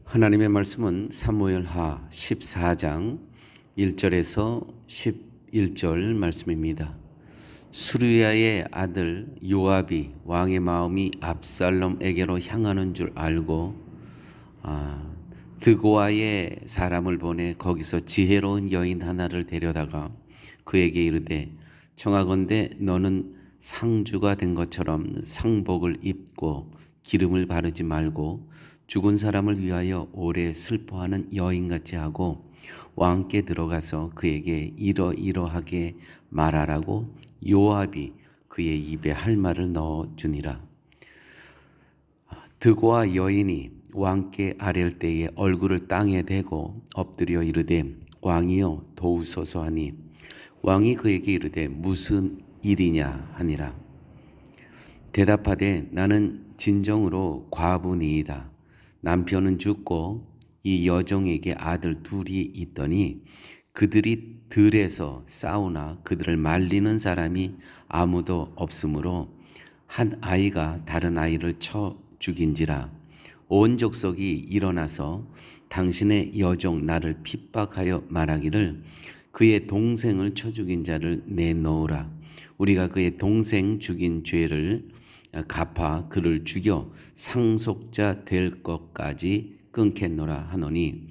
하나님의 말씀은 사무엘하 14장 1절에서 11절 말씀입니다. 수르야의 아들 요압이 왕의 마음이 압살롬에게로 향하는 줄 알고 드고아의 사람을 보내 거기서 지혜로운 여인 하나를 데려다가 그에게 이르되 청하건대 너는 상주가 된 것처럼 상복을 입고 기름을 바르지 말고 죽은 사람을 위하여 오래 슬퍼하는 여인같이 하고 왕께 들어가서 그에게 이러이러하게 말하라고 요압이 그의 입에 할 말을 넣어주니라. 드고아 여인이 왕께 아랠 때에 얼굴을 땅에 대고 엎드려 이르되 왕이여 도우소서 하니 왕이 그에게 이르되 무슨 일이냐 하니라. 대답하되 나는 진정으로 과부니이다. 남편은 죽고 이 여종에게 아들 둘이 있더니 그들이 들에서 싸우나 그들을 말리는 사람이 아무도 없으므로 한 아이가 다른 아이를 쳐 죽인지라. 온 족속이 일어나서 당신의 여종 나를 핍박하여 말하기를 그의 동생을 쳐 죽인 자를 내놓으라. 우리가 그의 동생 죽인 죄를 갚아 그를 죽여 상속자 될 것까지 끊겠노라 하노니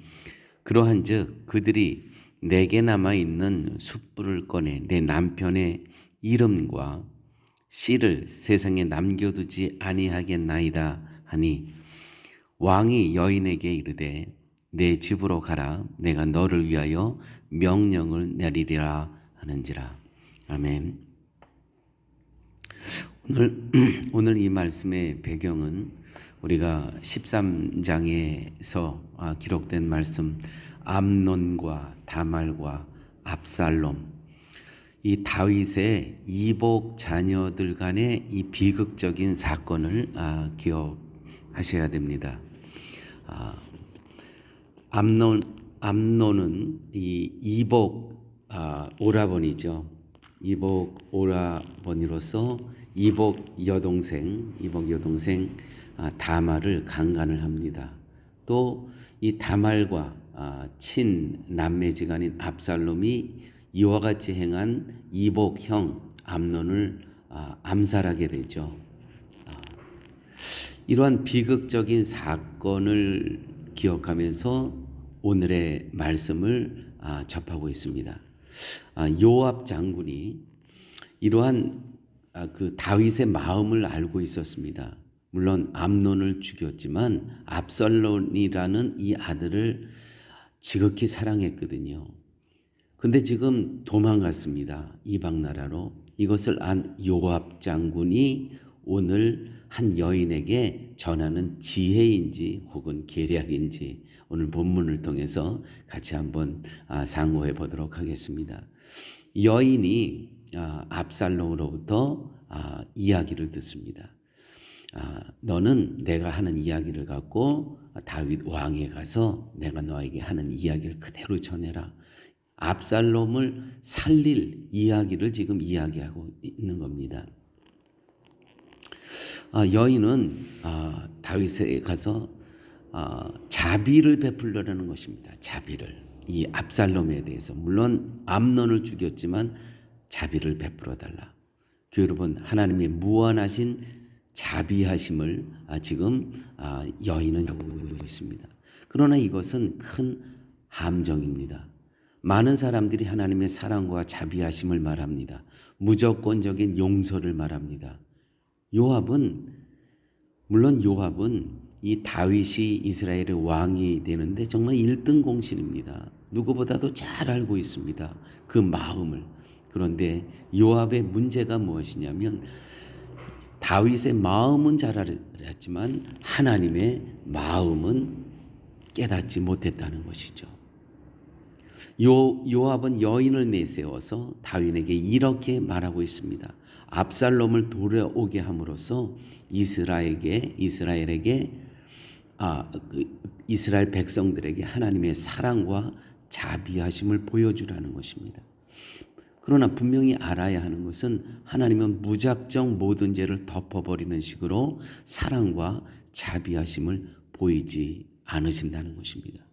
그러한즉 그들이 내게 남아있는 숯불을 꺼내 내 남편의 이름과 씨를 세상에 남겨두지 아니하겠나이다 하니 왕이 여인에게 이르되 내 집으로 가라. 내가 너를 위하여 명령을 내리리라 하는지라. 아멘. 오늘 이 말씀의 배경은 우리가 13장에서 기록된 말씀 암논과 다말과 압살롬, 이 다윗의 이복 자녀들 간의 이 비극적인 사건을 기억하셔야 됩니다. 암논은 이 이복 오라버니죠. 이복 오라버니로서 이복 여동생 다말을 강간을 합니다. 또 이 다말과 친 남매지간인 압살롬이 이와 같이 행한 이복 형 암논을 암살하게 되죠. 이러한 비극적인 사건을 기억하면서 오늘의 말씀을 접하고 있습니다. 요압 장군이 이러한 그 다윗의 마음을 알고 있었습니다. 물론 암논을 죽였지만 압살롬이라는 이 아들을 지극히 사랑했거든요. 근데 지금 도망갔습니다. 이방 나라로. 이것을 안 요압 장군이 오늘 한 여인에게 전하는 지혜인지 혹은 계략인지 오늘 본문을 통해서 같이 한번 상고해 보도록 하겠습니다. 여인이 압살롬으로부터 이야기를 듣습니다. 너는 내가 하는 이야기를 갖고 다윗 왕에 가서 내가 너에게 하는 이야기를 그대로 전해라. 압살롬을 살릴 이야기를 지금 이야기하고 있는 겁니다. 여인은 다윗에 가서 자비를 베풀려는 것입니다. 자비를. 이 압살롬에 대해서. 물론 암논을 죽였지만 자비를 베풀어 달라. 여러분, 하나님의 무한하신 자비하심을 지금 여인은 하고 있습니다. 그러나 이것은 큰 함정입니다. 많은 사람들이 하나님의 사랑과 자비하심을 말합니다. 무조건적인 용서를 말합니다. 물론 요압은 이 다윗이 이스라엘의 왕이 되는데 정말 1등 공신입니다. 누구보다도 잘 알고 있습니다. 그 마음을. 그런데 요압의 문제가 무엇이냐면 다윗의 마음은 잘 알았지만 하나님의 마음은 깨닫지 못했다는 것이죠. 요압은 여인을 내세워서 다윗에게 이렇게 말하고 있습니다. 압살롬을 돌아오게 함으로써 이스라엘 백성들에게 하나님의 사랑과 자비하심을 보여주라는 것입니다. 그러나 분명히 알아야 하는 것은 하나님은 무작정 모든 죄를 덮어버리는 식으로 사랑과 자비하심을 보이지 않으신다는 것입니다.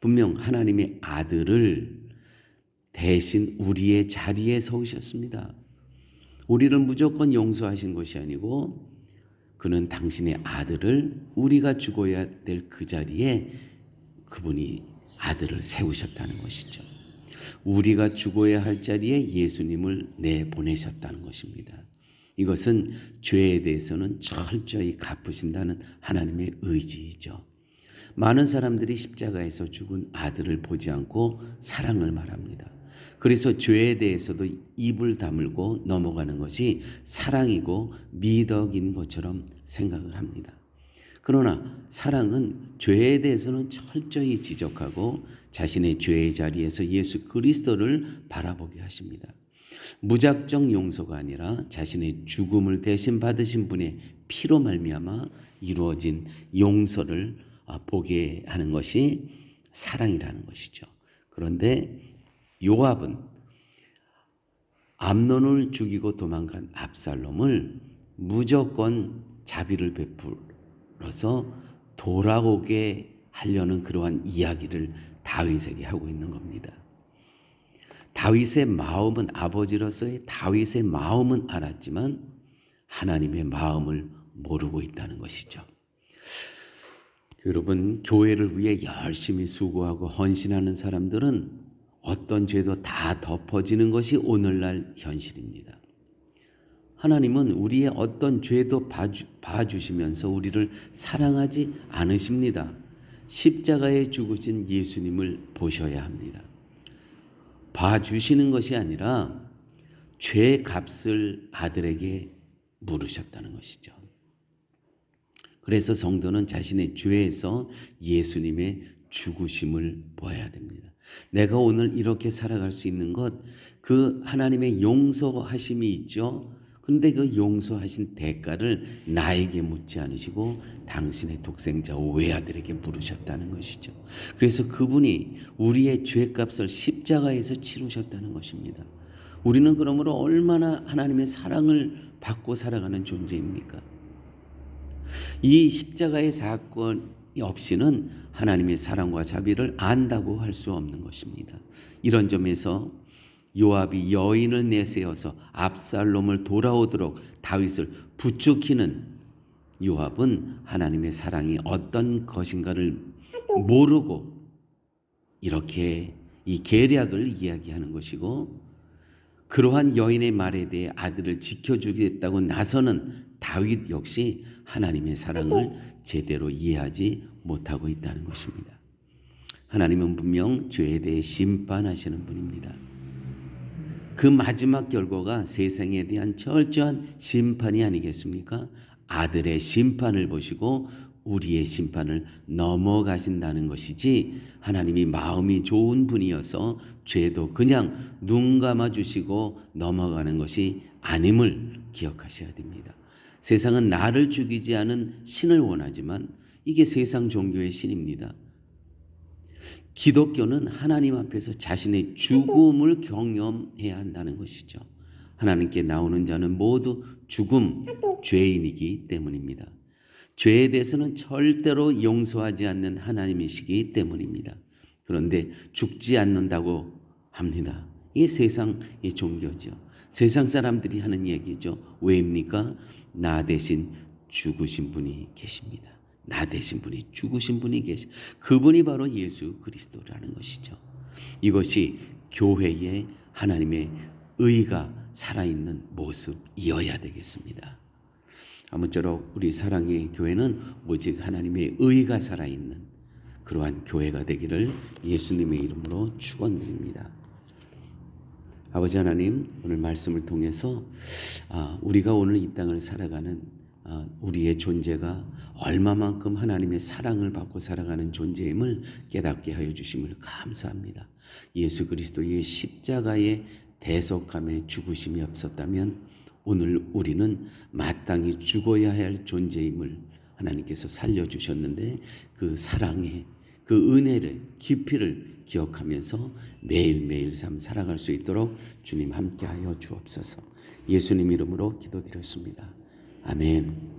분명 하나님의 아들을 대신 우리의 자리에 서우셨습니다. 우리를 무조건 용서하신 것이 아니고 그는 당신의 아들을 우리가 죽어야 될 그 자리에 그분이 아들을 세우셨다는 것이죠. 우리가 죽어야 할 자리에 예수님을 내보내셨다는 것입니다. 이것은 죄에 대해서는 철저히 갚으신다는 하나님의 의지이죠. 많은 사람들이 십자가에서 죽은 아들을 보지 않고 사랑을 말합니다. 그래서 죄에 대해서도 입을 다물고 넘어가는 것이 사랑이고 미덕인 것처럼 생각을 합니다. 그러나 사랑은 죄에 대해서는 철저히 지적하고 자신의 죄의 자리에서 예수 그리스도를 바라보게 하십니다. 무작정 용서가 아니라 자신의 죽음을 대신 받으신 분의 피로 말미암아 이루어진 용서를 보게 하는 것이 사랑이라는 것이죠. 그런데 요압은 암논을 죽이고 도망간 압살롬을 무조건 자비를 베풀어서 돌아오게 하려는 그러한 이야기를 다윗에게 하고 있는 겁니다. 다윗의 마음은 아버지로서의 다윗의 마음은 알았지만 하나님의 마음을 모르고 있다는 것이죠. 여러분, 교회를 위해 열심히 수고하고 헌신하는 사람들은 어떤 죄도 다 덮어지는 것이 오늘날 현실입니다. 하나님은 우리의 어떤 죄도 봐주시면서 우리를 사랑하지 않으십니다. 십자가에 죽으신 예수님을 보셔야 합니다. 봐주시는 것이 아니라 죄 값을 아들에게 물으셨다는 것이죠. 그래서 성도는 자신의 죄에서 예수님의 죽으심을 보아야 됩니다. 내가 오늘 이렇게 살아갈 수 있는 것, 그 하나님의 용서하심이 있죠. 그런데 그 용서하신 대가를 나에게 묻지 않으시고 당신의 독생자 외아들에게 물으셨다는 것이죠. 그래서 그분이 우리의 죄값을 십자가에서 치르셨다는 것입니다. 우리는 그러므로 얼마나 하나님의 사랑을 받고 살아가는 존재입니까? 이 십자가의 사건이 없이는 하나님의 사랑과 자비를 안다고 할 수 없는 것입니다. 이런 점에서 요압이 여인을 내세워서 압살롬을 돌아오도록 다윗을 부추기는 요압은 하나님의 사랑이 어떤 것인가를 모르고 이렇게 이 계략을 이야기하는 것이고, 그러한 여인의 말에 대해 아들을 지켜주겠다고 나서는 다윗 역시 하나님의 사랑을 제대로 이해하지 못하고 있다는 것입니다. 하나님은 분명 죄에 대해 심판하시는 분입니다. 그 마지막 결과가 세상에 대한 철저한 심판이 아니겠습니까? 아들의 심판을 보시고 우리의 심판을 넘어가신다는 것이지, 하나님이 마음이 좋은 분이어서 죄도 그냥 눈 감아주시고 넘어가는 것이 아님을 기억하셔야 됩니다. 세상은 나를 죽이지 않은 신을 원하지만 이게 세상 종교의 신입니다. 기독교는 하나님 앞에서 자신의 죽음을 경험해야 한다는 것이죠. 하나님께 나오는 자는 모두 죽음, 죄인이기 때문입니다. 죄에 대해서는 절대로 용서하지 않는 하나님이시기 때문입니다. 그런데 죽지 않는다고 합니다. 이게 세상의 종교죠. 세상 사람들이 하는 얘기죠. 왜입니까? 나 대신 죽으신 분이 계십니다. 나 대신 분이 죽으신 분이 계시, 그분이 바로 예수 그리스도라는 것이죠. 이것이 교회의 하나님의 의가 살아있는 모습이어야 되겠습니다. 아무쪼록 우리 사랑의 교회는 오직 하나님의 의가 살아있는 그러한 교회가 되기를 예수님의 이름으로 축원드립니다. 아버지 하나님, 오늘 말씀을 통해서 우리가 오늘 이 땅을 살아가는 우리의 존재가 얼마만큼 하나님의 사랑을 받고 살아가는 존재임을 깨닫게 하여 주심을 감사합니다. 예수 그리스도의 십자가의 대속함에 죽으심이 없었다면 오늘 우리는 마땅히 죽어야 할 존재임을 하나님께서 살려주셨는데, 그 사랑의 그 은혜를 깊이를 기억하면서 매일매일 삶 살아갈 수 있도록 주님 함께하여 주옵소서. 예수님 이름으로 기도드렸습니다. 아멘.